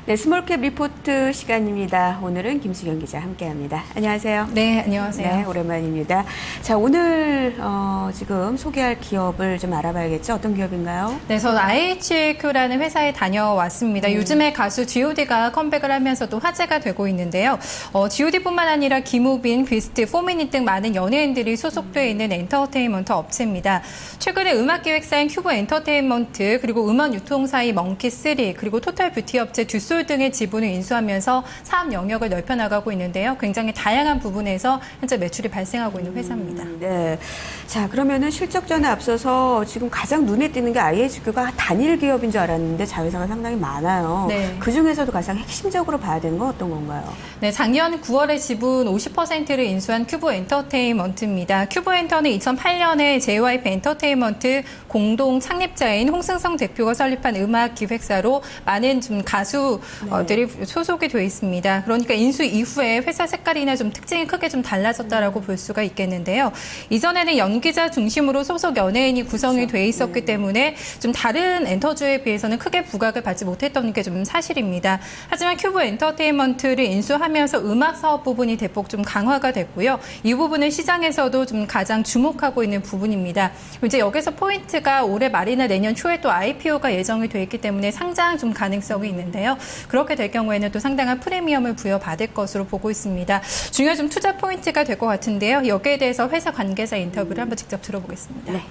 네, 스몰캡 리포트 시간입니다. 오늘은 김수경 기자 함께합니다. 안녕하세요. 네, 안녕하세요. 네, 오랜만입니다. 자, 오늘 지금 소개할 기업을 좀 알아봐야겠죠? 어떤 기업인가요? 네, 저는 IHQ라는 회사에 다녀왔습니다. 요즘에 가수 G.O.D가 컴백을 하면서도 화제가 되고 있는데요. G.O.D뿐만 아니라 김우빈, 비스트, 포미닛 등 많은 연예인들이 소속되어 있는 엔터테인먼트 업체입니다. 최근에 음악기획사인 큐브 엔터테인먼트, 그리고 음원 유통사인 먼키3, 그리고 토탈 뷰티 업체 듀솔 등의 지분을 인수하면서 사업 영역을 넓혀나가고 있는데요. 굉장히 다양한 부분에서 현재 매출이 발생하고 있는 회사입니다. 네. 자, 그러면은 실적전에 앞서서 지금 가장 눈에 띄는 게 IHQ가 단일 기업인 줄 알았는데 자회사가 상당히 많아요. 네. 그 중에서도 가장 핵심적으로 봐야 되는 건 어떤 건가요? 네, 작년 9월에 지분 50%를 인수한 큐브 엔터테인먼트입니다. 큐브 엔터는 2008년에 JYP 엔터테인먼트 공동 창립자인 홍승성 대표가 설립한 음악 기획사로 많은 좀 가수들이 소속이 되어 있습니다. 그러니까 인수 이후에 회사 색깔이나 좀 특징이 크게 좀 달라졌다라고 볼 수가 있겠는데요. 이전에는 연기자 중심으로 소속 연예인이 구성이 돼 있었기 때문에 좀 다른 엔터주에 비해서는 크게 부각을 받지 못했던 게 좀 사실입니다. 하지만 큐브 엔터테인먼트를 인수하면서 음악 사업 부분이 대폭 좀 강화가 됐고요. 이 부분은 시장에서도 좀 가장 주목하고 있는 부분입니다. 이제 여기서 포인트가 올해 말이나 내년 초에 또 IPO가 예정이 돼 있기 때문에 상장 좀 가능성이 있는데요. 그렇게 될 경우에는 또 상당한 프리미엄을 부여받을 것으로 보고 있습니다. 중요한 좀 투자 포인트가 될 것 같은데요. 여기에 대해서 회사 관계자 인터뷰를 한번 직접 들어보겠습니다. 네.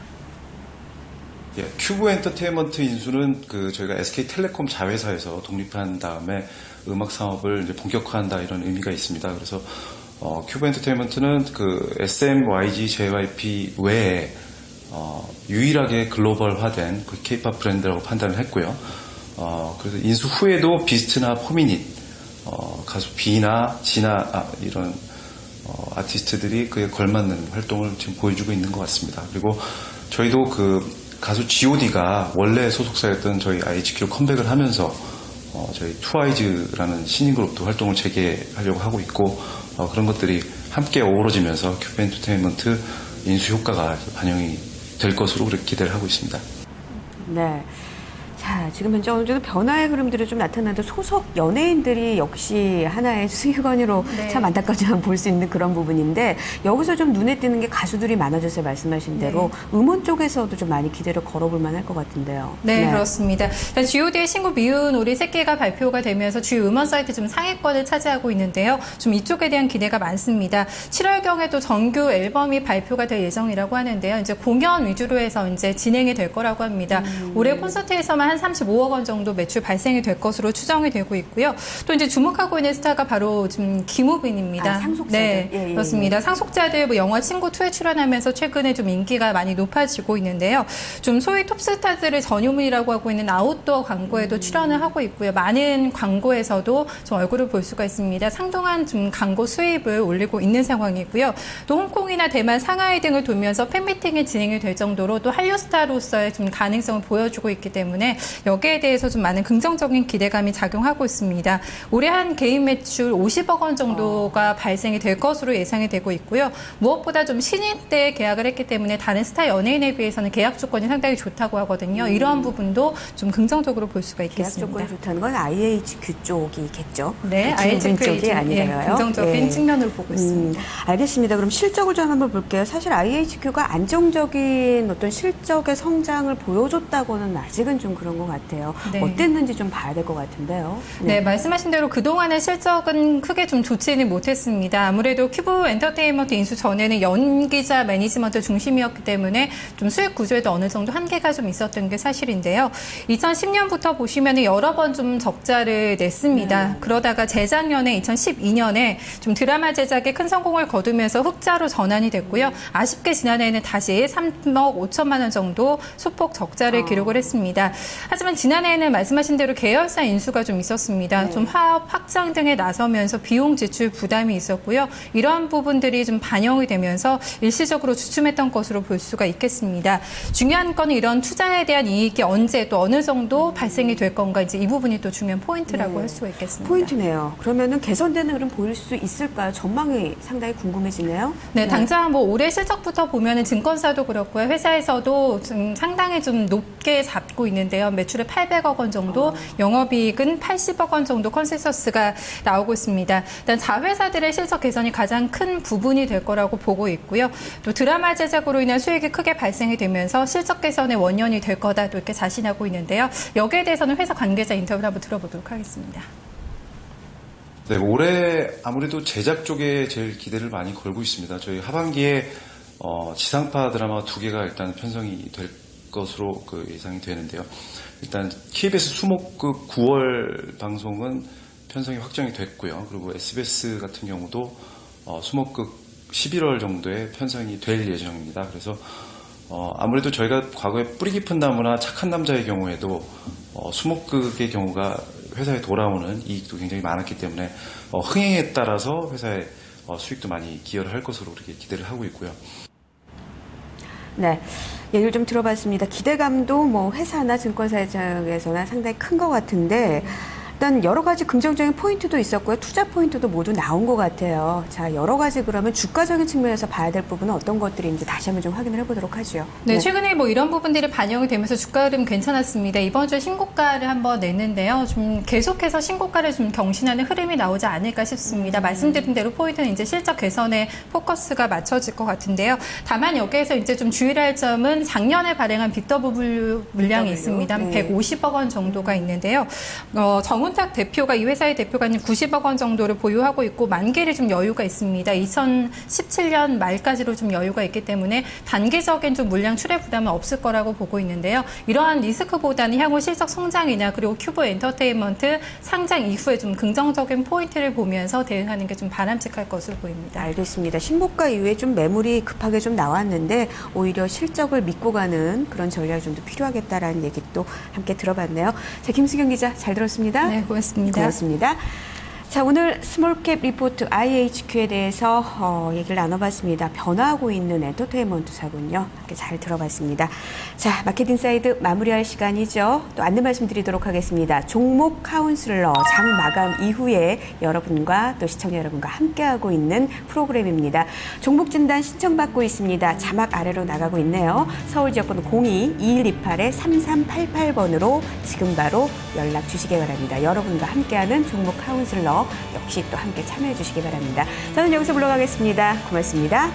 예, 큐브 엔터테인먼트 인수는 저희가 SK텔레콤 자회사에서 독립한 다음에 음악 사업을 이제 본격화한다 이런 의미가 있습니다. 그래서 큐브 엔터테인먼트는 SMYG, JYP 외에 유일하게 글로벌화된 K-팝 브랜드라고 판단을 했고요. 그래서 인수 후에도 비스트나 포미닛, 가수 비나 지나 이런 아티스트들이 그에 걸맞는 활동을 지금 보여주고 있는 것 같습니다. 그리고 저희도 가수 G.O.D가 원래 소속사였던 저희 IHQ 컴백을 하면서 저희 트와이즈라는 신인 그룹도 활동을 재개하려고 하고 있고 그런 것들이 함께 어우러지면서 큐브 엔터테인먼트 인수 효과가 반영이 될 것으로 그렇게 기대를 하고 있습니다. 네. 자, 지금 현재 어느 정도 변화의 흐름들이 좀 나타나는데 소속 연예인들이 역시 하나의 수익원으로 네. 참 안타깝지만 볼 수 있는 그런 부분인데 여기서 좀 눈에 띄는 게 가수들이 많아져서 말씀하신 대로 음원 쪽에서도 좀 많이 기대를 걸어볼 만할 것 같은데요. 네, 그렇습니다. 일단 G.O.D의 신곡 미운 우리 새끼가 발표가 되면서 주요 음원 사이트 좀 상위권을 차지하고 있는데요. 좀 이쪽에 대한 기대가 많습니다. 7월경에 또 정규 앨범이 발표가 될 예정이라고 하는데요. 이제 공연 위주로 해서 이제 진행이 될 거라고 합니다. 올해 콘서트에서만 한 35억 원 정도 매출 발생이 될 것으로 추정이 되고 있고요. 또 이제 주목하고 있는 스타가 바로 지금 김우빈입니다. 상속자들. 네, 예, 예, 그렇습니다. 상속자들 영화 친구 2에 출연하면서 최근에 좀 인기가 많이 높아지고 있는데요. 좀 소위 톱스타들을 전유물이라고 하고 있는 아웃도어 광고에도 출연을 하고 있고요. 많은 광고에서도 좀 얼굴을 볼 수가 있습니다. 상당한 좀 광고 수입을 올리고 있는 상황이고요. 또 홍콩이나 대만, 상하이 등을 돌면서 팬미팅이 진행이 될 정도로 또 한류 스타로서의 좀 가능성을 보여주고 있기 때문에 여기에 대해서 좀 많은 긍정적인 기대감이 작용하고 있습니다. 올해 한 개인 매출 50억 원 정도가 발생이 될 것으로 예상이 되고 있고요. 무엇보다 좀 신인 때 계약을 했기 때문에 다른 스타 연예인에 비해서는 계약 조건이 상당히 좋다고 하거든요. 이러한 부분도 좀 긍정적으로 볼 수가 계약 있겠습니다. 조건이 좋다는 건 IHQ 쪽이겠죠. 네, IHQ 쪽이 좀, 아니라요. 긍정적인 측면으로 보고 있습니다. 알겠습니다. 그럼 실적을 좀 한번 볼게요. 사실 IHQ가 안정적인 어떤 실적의 성장을 보여줬다고는 아직은 좀 그런 것 같아요. 네. 어땠는지 좀 봐야 될 것 같은데요. 네, 말씀하신 대로 그동안의 실적은 크게 좀 좋지는 못했습니다. 아무래도 큐브 엔터테인먼트 인수 전에는 연기자 매니지먼트 중심이었기 때문에 좀 수익 구조에도 어느 정도 한계가 좀 있었던 게 사실인데요. 2010년부터 보시면 여러 번 좀 적자를 냈습니다. 그러다가 재작년에 2012년에 좀 드라마 제작에 큰 성공을 거두면서 흑자로 전환이 됐고요. 아쉽게 지난해에는 다시 3억 5천만 원 정도 소폭 적자를 기록을 했습니다. 하지만 지난해에는 말씀하신 대로 계열사 인수가 좀 있었습니다. 좀 사업 확장 등에 나서면서 비용 지출 부담이 있었고요. 이러한 부분들이 좀 반영이 되면서 일시적으로 주춤했던 것으로 볼 수가 있겠습니다. 중요한 건 이런 투자에 대한 이익이 언제 또 어느 정도 발생이 될 건가 이제 이 부분이 또 중요한 포인트라고 할 수가 있겠습니다. 포인트네요. 그러면은 개선되는 흐름 보일 수 있을까요? 전망이 상당히 궁금해지네요. 네, 당장 뭐 올해 실적부터 보면은 증권사도 그렇고요. 회사에서도 좀 상당히 좀 높게 잡고 있는데요. 있는데요. 매출에 800억 원 정도, 영업이익은 80억 원 정도 컨센서스가 나오고 있습니다. 일단 자회사들의 실적 개선이 가장 큰 부분이 될 거라고 보고 있고요. 또 드라마 제작으로 인한 수익이 크게 발생이 되면서 실적 개선의 원년이 될 거다 또 이렇게 자신하고 있는데요. 여기에 대해서는 회사 관계자 인터뷰를 한번 들어보도록 하겠습니다. 네, 올해 아무래도 제작 쪽에 제일 기대를 많이 걸고 있습니다. 저희 하반기에 지상파 드라마 2개가 일단 편성이 될 것으로 예상이 되는데요. 일단 KBS 수목극 9월 방송은 편성이 확정이 됐고요. 그리고 SBS 같은 경우도 수목극 11월 정도에 편성이 될 예정입니다. 그래서 아무래도 저희가 과거에 뿌리 깊은 나무나 착한 남자의 경우에도 수목극의 경우가 회사에 돌아오는 이익도 굉장히 많았기 때문에 흥행에 따라서 회사의 수익도 많이 기여를 할 것으로 그렇게 기대를 하고 있고요. 네, 얘기를 좀 들어봤습니다. 기대감도 뭐 회사나 증권사 입장에서나 상당히 큰 것 같은데 일단 여러 가지 긍정적인 포인트도 있었고요. 투자 포인트도 모두 나온 것 같아요. 자, 여러 가지 그러면 주가적인 측면에서 봐야 될 부분은 어떤 것들인지 다시 한번 좀 확인을 해보도록 하죠. 네, 최근에 뭐 이런 부분들이 반영이 되면서 주가 흐름 괜찮았습니다. 이번 주에 신고가를 한번 냈는데요. 좀 계속해서 신고가를 좀 경신하는 흐름이 나오지 않을까 싶습니다. 말씀드린 대로 포인트는 이제 실적 개선에 포커스가 맞춰질 것 같은데요. 다만 여기에서 이제 좀 주의할 점은 작년에 발행한 BW 물량이 있습니다. 네. 150억 원 정도가 있는데요. 정운탁 대표가 이 회사의 대표가 90억 원 정도를 보유하고 있고 만기를 좀 여유가 있습니다. 2017년 말까지로 좀 여유가 있기 때문에 단기적인 좀 물량 출회 부담은 없을 거라고 보고 있는데요. 이러한 리스크보다는 향후 실적 성장이나 그리고 큐브 엔터테인먼트 상장 이후에 좀 긍정적인 포인트를 보면서 대응하는 게 좀 바람직할 것으로 보입니다. 알겠습니다. 신고가 이후에 좀 매물이 급하게 좀 나왔는데 오히려 실적을 믿고 가는 그런 전략이 좀 더 필요하겠다라는 얘기도 함께 들어봤네요. 자, 김수경 기자 잘 들었습니다. 네, 고맙습니다. 고맙습니다. 자, 오늘 스몰캡 리포트 IHQ에 대해서 얘기를 나눠봤습니다. 변화하고 있는 엔터테인먼트사군요. 함께 잘 들어봤습니다. 자, 마켓인사이드 마무리할 시간이죠. 또 안내 말씀드리도록 하겠습니다. 종목 카운슬러 장 마감 이후에 여러분과 또 시청자 여러분과 함께하고 있는 프로그램입니다. 종목 진단 신청받고 있습니다. 자막 아래로 나가고 있네요. 서울 지역번호 02-2188-3388번으로 지금 바로 연락 주시기 바랍니다. 여러분과 함께하는 종목 카운슬러 역시 또 함께 참여해 주시기 바랍니다. 저는 여기서 물러가겠습니다. 고맙습니다.